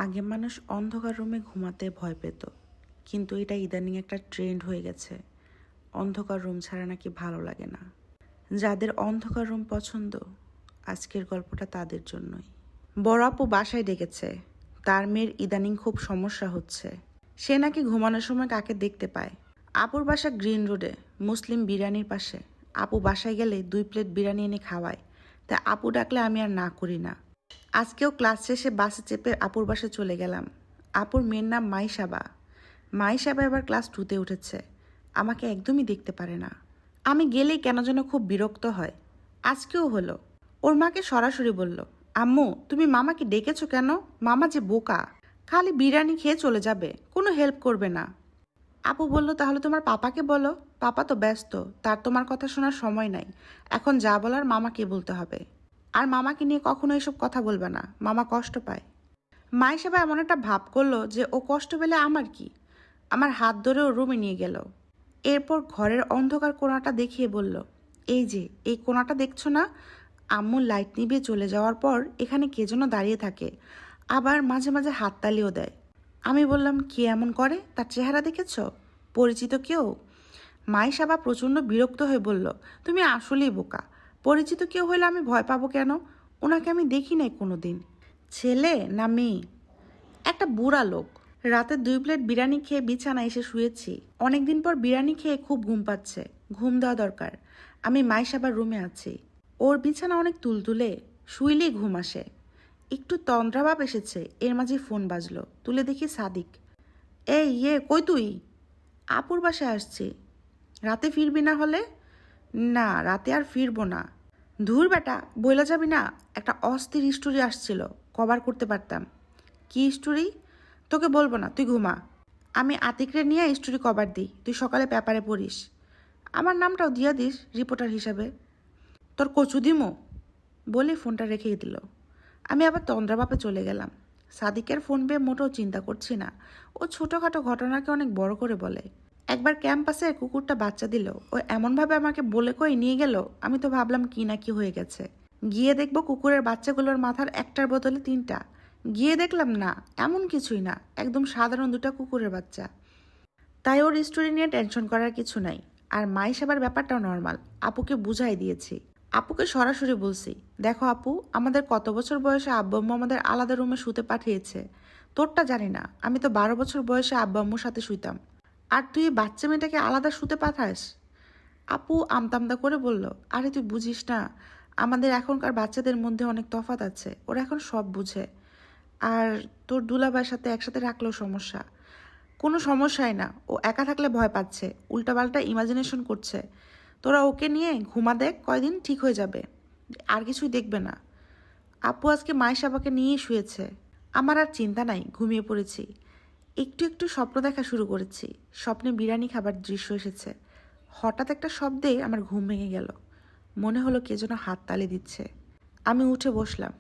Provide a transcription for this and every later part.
আগে মানুষ অন্ধকার রুমে ঘুমাতে ভয় পেত, কিন্তু এটা ইদানিং একটা ট্রেন্ড হয়ে গেছে। অন্ধকার রুম ছাড়া নাকি ভালো লাগে না। যাদের অন্ধকার রুম পছন্দ, আজকের গল্পটা তাদের জন্যই। বড় আপু বাসায় ডেকেছে, তার মেয়ের ইদানিং খুব সমস্যা হচ্ছে। সে নাকি ঘুমানোর সময় কাকে দেখতে পায়। আপুর বাসা গ্রিন রোডে, মুসলিম বিরিয়ানির পাশে। আপু বাসায় গেলে 2 প্লেট বিরিয়ানি এনে খাওয়ায়, তাই আপু ডাকলে আমি আর না করি না। আজকেও ক্লাস শেষে বাসে চেপে আপুর বাসায় চলে গেলাম। আপুর মেয়ের নাম মাইশাবা। মাইশাবা এবার ক্লাস 2তে উঠেছে। আমাকে একদমই দেখতে পারে না। আমি গেলেই কেন যেন খুব বিরক্ত হয়। আজকেও হলো। ওর মাকে সরাসরি বলল, আম্মু তুমি মামাকে ডেকেছো কেন? মামা যে বোকা, খালি বিরিয়ানি খেয়ে চলে যাবে, কোনো হেল্প করবে না। আপু বলল, তাহলে তোমার পাপাকে বলো। পাপা তো ব্যস্ত, তার তোমার কথা শোনার সময় নাই। এখন যা বলার মামাকে বলতে হবে। আর মামাকে নিয়ে কখনো এসব কথা বলবে না, মামা কষ্ট পায়। মাইশাবা এমন একটা ভাব করলো যে ও কষ্ট পেলে আমার কি। আমার হাত ধরে ও রুমে নিয়ে গেল। এরপর ঘরের অন্ধকার কোণাটা দেখিয়ে বলল, এই যে এই কোণাটা দেখছো না? আম্মু লাইট নিভিয়ে চলে যাওয়ার পর এখানে কে যেন দাঁড়িয়ে থাকে, আবার মাঝে মাঝে হাততালিও দেয়। আমি বললাম, কি এমন করে? তার চেহারা দেখেছ? পরিচিত কেউ? মাইশাবা প্রচণ্ড বিরক্ত হয়ে বলল, তুমি আসলেই বোকা। পরিচিত কেউ হলে আমি ভয় পাবো কেন? ওনাকে আমি দেখি নাই কোনো দিন। ছেলে না মেয়ে? একটা বুড়া লোক। রাতে 2 প্লেট বিরিয়ানি খেয়ে বিছানায় এসে শুয়েছি। অনেকদিন পর বিরিয়ানি খেয়ে খুব ঘুম পাচ্ছে, ঘুম দেওয়া দরকার। আমি মাইশাবার রুমে আছি। ওর বিছানা অনেক তুলতুলে, শুইলেই ঘুম আসে। একটু তন্দ্রাভাব এসেছে, এর মাঝে ফোন বাজলো। তুলে দেখি সাদিক। এই কই তুই? আপুর বাসায় আসছি। রাতে ফিরবি না হলে? না, রাতে আর ফিরবো না। ধুর বেটা, বইলা যাবি না? একটা অস্থির স্টোরি আসছিল, কভার করতে পারতাম। কি স্টোরি? তোকে বলবো না, তুই ঘুমা। আমি আতিকরে নিয়ে স্টোরি কভার দিই, তুই সকালে পেপারে পড়িস। আমার নামটাও দিয়া দিস রিপোর্টার হিসাবে। তোর কচু দিমো বলে ফোনটা রেখে দিল। আমি আবার তন্দ্রাভাবে চলে গেলাম। সাদিকের ফোন পেয়ে মোটেও চিন্তা করছি না। ও ছোটোখাটো ঘটনাকে অনেক বড় করে বলে। একবার ক্যাম্পাসে কুকুরটা বাচ্চা দিল, ও এমনভাবে আমাকে বলে কই নিয়ে গেল, আমি তো ভাবলাম কি না কি হয়ে গেছে। গিয়ে দেখবো কুকুরের বাচ্চাগুলোর মাথার একটার বদলে 3টা। গিয়ে দেখলাম না, এমন কিছুই না, একদম সাধারণ 2টা কুকুরের বাচ্চা। তাই ওর স্টোরি নিয়ে টেনশন করার কিছু নাই। আর মাইশাবার ব্যাপারটাও নর্মাল, আপুকে বুঝাই দিয়েছি। আপুকে সরাসরি বলছি, দেখো আপু, আমাদের কত বছর বয়সে আব্বু আম্মু আমাদের আলাদা রুমে শুতে পাঠিয়েছে। তোরটা জানি না, আমি তো 12 বছর বয়সে আব্বু আম্মুর সাথে শুইতাম। আর তুই এই বাচ্চা মেয়েটাকে আলাদা শুতে পাঠাস? আপু আমতামদা করে বলল, আরে তুই বুঝিস না, আমাদের এখনকার বাচ্চাদের মধ্যে অনেক তফাৎ আছে, ওরা এখন সব বুঝে। আর তোর দুলাভাইয়ের সাথে একসাথে রাখলেও সমস্যা? কোনো সমস্যাই না, ও একা থাকলে ভয় পাচ্ছে, উল্টাপাল্টা ইমাজিনেশন করছে। তোরা ওকে নিয়ে ঘুমা দেখ, কয়দিন ঠিক হয়ে যাবে, আর কিছুই দেখবে না। আপু আজকে মায়েশাবাকে নিয়েই শুয়েছে। আমার আর চিন্তা নাই, ঘুমিয়ে পড়েছি। একটু একটু স্বপ্ন দেখা শুরু করেছি। স্বপ্নে বিরিয়ানি খাবার দৃশ্য এসেছে। হঠাৎ একটা শব্দে আমার ঘুম ভেঙে গেল। মনে হলো কে যেন হাততালি দিচ্ছে। আমি উঠে বসলাম।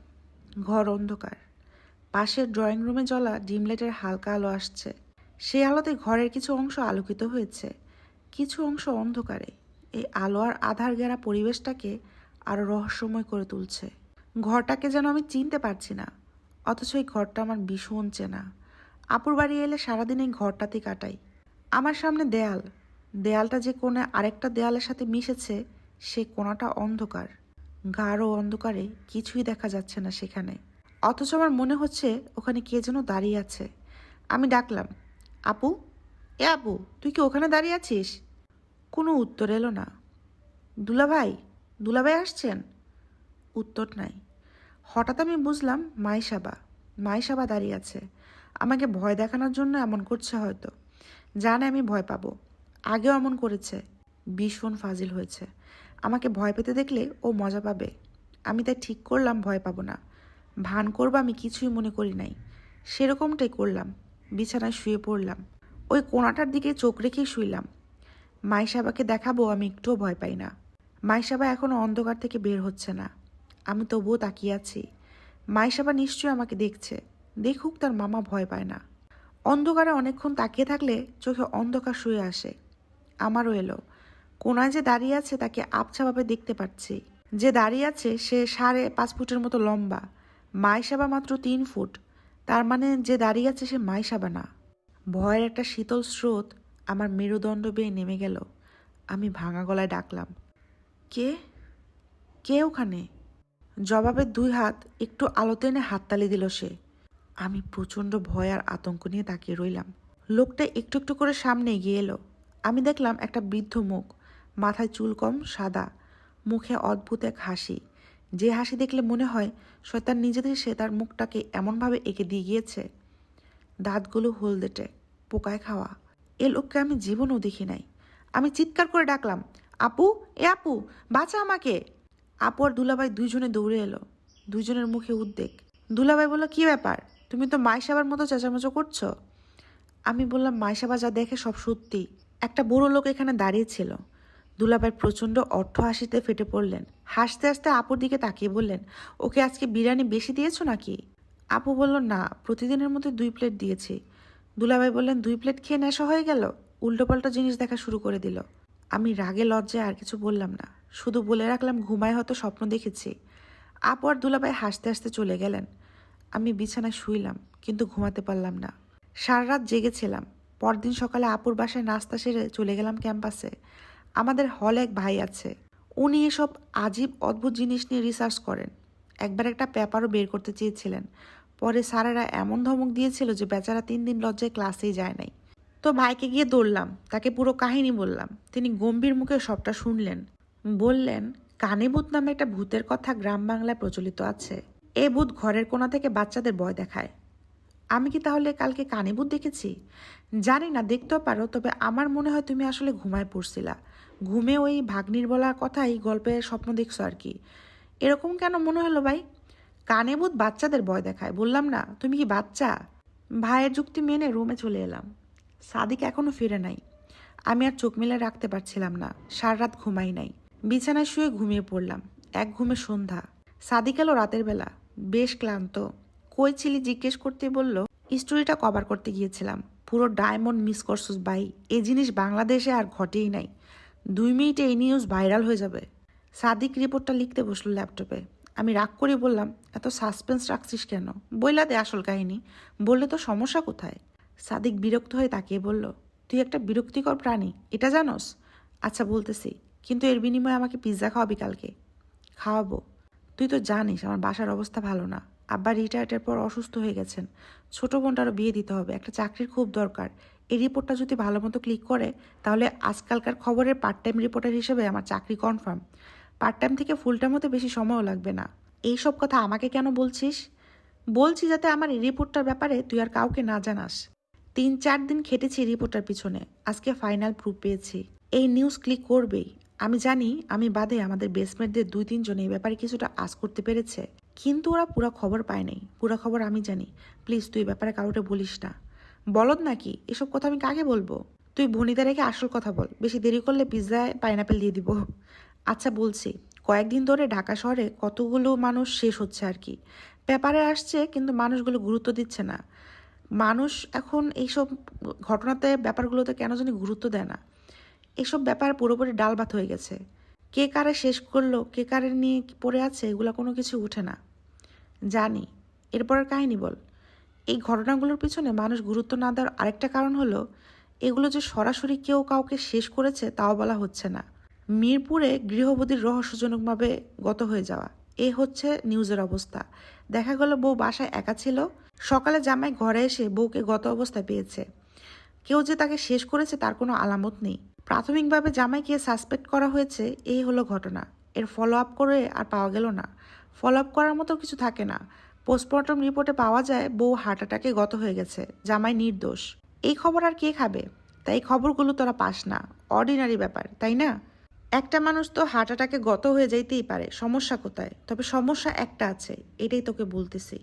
ঘর অন্ধকার। পাশের ড্রয়িং রুমে জ্বলা ডিম লাইটের হালকা আলো আসছে। সেই আলোতে ঘরের কিছু অংশ আলোকিত হয়েছে, কিছু অংশ অন্ধকারে। এই আলো আর আধার ঘেরা পরিবেশটাকে আরো রহস্যময় করে তুলছে। ঘরটাকে যেন আমি চিনতে পারছি না, অথচ এই ঘরটা আমার ভীষণ চেনা। আপুর বাড়ি এলে সারাদিন এই ঘরটাতেই কাটাই। আমার সামনে দেয়াল, দেয়ালটা যে কোণে আরেকটা দেয়ালের সাথে মিশেছে, সে কোণাটা অন্ধকার। গাঢ় অন্ধকারে কিছুই দেখা যাচ্ছে না সেখানে, অথচ আমার মনে হচ্ছে ওখানে কে যেন দাঁড়িয়ে আছে। আমি ডাকলাম, আপু, আপু, তুই কি ওখানে দাঁড়িয়ে আছিস? কোনো উত্তর এলো না। দুলাভাই, দুলাভাই আসছেন? উত্তর নাই। হঠাৎ আমি বুঝলাম মাইশাবা। মাইশাবা দাঁড়িয়ে আছে। আমাকে ভয় দেখানোর জন্য এমন করছে হয়তো, জানে আমি ভয় পাবো। আগেও এমন করেছে। ভীষণ ফাজিল হয়েছে। আমাকে ভয় পেতে দেখলে ও মজা পাবে। আমি তাই ঠিক করলাম ভয় পাবো না, ভান করবো আমি কিছুই মনে করি নাই। সেরকমটাই করলাম। বিছানায় শুয়ে পড়লাম। ওই কোণাটার দিকে চোখ রেখেই শুইলাম। মাইশাবাকে দেখাবো আমি একটুও ভয় পাই না। মাইশাবা এখনো অন্ধকার থেকে বের হচ্ছে না। আমি তবুও তাকিয়ে আছি। মাইশাবা নিশ্চয়ই আমাকে দেখছে। দেখুক, তার মামা ভয় পায় না। অন্ধকারে অনেকক্ষণ তাকিয়ে থাকলে চোখে অন্ধকার শুয়ে আসে। আমারও এলো। কোনায় যে দাঁড়িয়ে আছে তাকে আবছাভাবে দেখতে পাচ্ছি। যে দাঁড়িয়ে আছে সে 5.5 ফুটের মতো লম্বা। মাইশাবা মাত্র 3 ফুট। তার মানে যে দাঁড়িয়ে আছে সে মাইশাবা না। ভয়ের একটা শীতল স্রোত আমার মেরুদণ্ড বেয়ে নেমে গেল। আমি ভাঙা গলায় ডাকলাম, কে? কে ওখানে? জবাবে 2 হাত একটু আলোতে এনে হাততালি দিল সে। আমি প্রচণ্ড ভয় আর আতঙ্ক নিয়ে তাকিয়ে রইলাম। লোকটা একটু একটু করে সামনে এগিয়ে এলো। আমি দেখলাম একটা বৃদ্ধ মুখ, মাথায় চুল কম, সাদা, মুখে অদ্ভুত এক হাসি, যে হাসি দেখলে মনে হয় শয়তান নিজেদের সে তার মুখটাকে এমনভাবে এঁকে দিয়ে গিয়েছে। দাঁতগুলো হলদেটে, পোকায় খাওয়া। এ লোককে আমি জীবনেও দেখি নাই। আমি চিৎকার করে ডাকলাম, আপু, এ আপু, বাঁচা আমাকে। আপু আর দুলাভাই দুইজনে দৌড়ে এলো। দুইজনের মুখে উদ্বেগ। দুলাভাই বলল, কি ব্যাপার? তুমি তো মাইশাবার মতো চেঁচামেচো করছো। আমি বললাম, মাইশাবা যা দেখে সব সত্যি। একটা বুড়ো লোক এখানে দাঁড়িয়েছিল। দুলাভাই প্রচণ্ড অর্থ হাসিতে ফেটে পড়লেন। হাসতে হাসতে আপুর দিকে তাকিয়ে বললেন, ওকে আজকে বিরিয়ানি বেশি দিয়েছো নাকি? আপু বলল, না, প্রতিদিনের মতো 2 প্লেট দিয়েছি। দুলাভাই বললেন, 2 প্লেট খেয়ে নেশা হয়ে গেল? উল্টোপাল্টা জিনিস দেখা শুরু করে দিল। আমি রাগে লজ্জায় আর কিছু বললাম না, শুধু বলে রাখলাম ঘুমায় হয়তো স্বপ্ন দেখেছি। আপু আর দুলাভাই হাসতে হাসতে চলে গেলেন। আমি বিছানায় শুইলাম, কিন্তু ঘুমাতে পারলাম না। সারা রাত জেগেছিলাম। পরদিন সকালে আপুর বাসায় নাস্তা সেরে চলে গেলাম ক্যাম্পাসে। আমাদের হলে এক ভাই আছে, উনি এসব আজীব অদ্ভুত জিনিস নিয়ে রিসার্চ করেন। একবার একটা পেপারও বের করতে চেয়েছিলেন। পরে স্যারেরা এমন ধমক দিয়েছিল যে বেচারা 3 দিন লজ্জায় ক্লাসেই যায় নাই। তো ভাইকে গিয়ে দৌড়লাম, তাকে পুরো কাহিনী বললাম। তিনি গম্ভীর মুখে সবটা শুনলেন। বললেন, কানিভূত নামে একটা ভূতের কথা গ্রাম বাংলায় প্রচলিত আছে। এই ভূত ঘরের কোণা থেকে বাচ্চাদের ভয় দেখায়। আমি কি তাহলে কালকে কানিভূত দেখেছি? জানি না, দেখতেও পারো, তবে আমার মনে হয় তুমি আসলে ঘুমায় পড়ছিলা। ঘুমে ওই ভাগ্নির বলার কথাই গল্পের স্বপ্ন দেখছো আর কি। এরকম কেন মনে হলো ভাই? কানিভূত বাচ্চাদের ভয় দেখায়, বললাম না? তুমি কি বাচ্চা? ভাইয়ের যুক্তি মেনে রুমে চলে এলাম। সাদিক এখনো ফিরে নাই। আমি আর চোখ মেলে রাখতে পারছিলাম না। সারা রাত ঘুমাই নাই। বিছানায় শুয়ে ঘুমিয়ে পড়লাম। এক ঘুমে সন্ধ্যা। সাদিক এলো রাতের বেলা, বেশ ক্লান্ত। কই ছিলি জিজ্ঞেস করতে বলল, স্টোরিটা কভার করতে গিয়েছিলাম। পুরো ডায়মন্ড মিস করছস ভাই, এই জিনিস বাংলাদেশে আর ঘটেই নাই। 2 মিনিটে এই নিউজ ভাইরাল হয়ে যাবে। সাদিক রিপোর্টটা লিখতে বসলো ল্যাপটপে। আমি রাগ করে বললাম, এত সাসপেন্স রাখছিস কেন? বইলা দে আসল কাহিনী, বললে তো সমস্যা কোথায়? সাদিক বিরক্ত হয়ে তাকিয়ে বলল, তুই একটা বিরক্তিকর প্রাণী, এটা জানোস? আচ্ছা বলতেছি, কিন্তু এর বিনিময়ে আমাকে পিৎজা খাওয়াবি কালকে। খাওয়াবো? তুই তো জানিস আমার বাসার অবস্থা ভালো না। আব্বা রিটায়ার্ডের পর অসুস্থ হয়ে গেছেন। ছোট বোনটারও বিয়ে দিতে হবে, একটা চাকরির খুব দরকার। এই রিপোর্টটা যদি ভালো মতো ক্লিক করে, তাহলে আজকালকার খবরের পার্ট টাইম রিপোর্টার হিসেবে আমার চাকরি কনফার্ম। পার্ট টাইম থেকে ফুল টাইম হতে বেশি সময়ও লাগবে না। এইসব কথা আমাকে কেন বলছিস? বলছি যাতে আমার এই রিপোর্টটার ব্যাপারে তুই আর কাউকে না জানাস। 3-4 দিন খেটেছি রিপোর্টার পিছনে, আজকে ফাইনাল প্রুফ পেয়েছি। এই নিউজ ক্লিক করবেই। আমি জানি আমি বাদে আমাদের বেসমেটদের 2-3 জন এই ব্যাপারে কিছুটা আঁচ করতে পেরেছে, কিন্তু ওরা পুরো খবর পায় নাই। পুরো খবর আমি জানি। প্লিজ তুই এই ব্যাপারে কারোটা বলিস না। বলদ নাকি? এসব কথা আমি কাকে বলবো? তুই ভনিতা রেখে আসল কথা বল, বেশি দেরি করলে পিৎজায় পাইনাপেল দিয়ে দিব। আচ্ছা বলছি, কয়েকদিন ধরে ঢাকা শহরে কতগুলো মানুষ শেষ হচ্ছে আর কি। পেপারে আসছে, কিন্তু মানুষগুলো গুরুত্ব দিচ্ছে না। মানুষ এখন এইসব ঘটনাতে ব্যাপারগুলোতে কেন জানি গুরুত্ব দেয় না। এসব ব্যাপার পুরোপুরি ডাল ভাত হয়ে গেছে। কে কারে শেষ করলো, কে কারে নিয়ে পড়ে আছে, এগুলো কোনো কিছু উঠে না। জানি, এরপরের কাহিনী বল। এই ঘটনাগুলোর পিছনে মানুষ গুরুত্ব না দেওয়ার আরেকটা কারণ হলো, এগুলো যে সরাসরি কেউ কাউকে শেষ করেছে তাও বলা হচ্ছে না। মিরপুরে গৃহবধূর রহস্যজনকভাবে গত হয়ে যাওয়া, এ হচ্ছে নিউজের অবস্থা। দেখা গেল বউ বাসায় একা ছিল, সকালে জামাই ঘরে এসে বউকে গত অবস্থায় পেয়েছে। কেউ যে তাকে শেষ করেছে তার কোনো আলামত নেই। প্রাথমিকভাবে জামাইকে সাসপেক্ট করা হয়েছে, এই হলো ঘটনা। এর ফলো আপ করে আর পাওয়া গেল না। ফলো আপ করার মতো কিছু থাকে না। পোস্টমর্টম রিপোর্টে পাওয়া যায় বউ হার্ট অ্যাটাকে গত হয়ে গেছে, জামাই নির্দোষ। এই খবর আর কে খাবে? তাই খবরগুলো তোরা পাস না। অর্ডিনারি ব্যাপার, তাই না? একটা মানুষ তো হার্ট অ্যাটাকে গত হয়ে যাইতেই পারে, সমস্যা কোথায়? তবে সমস্যা একটা আছে, এটাই তোকে বলতেছি।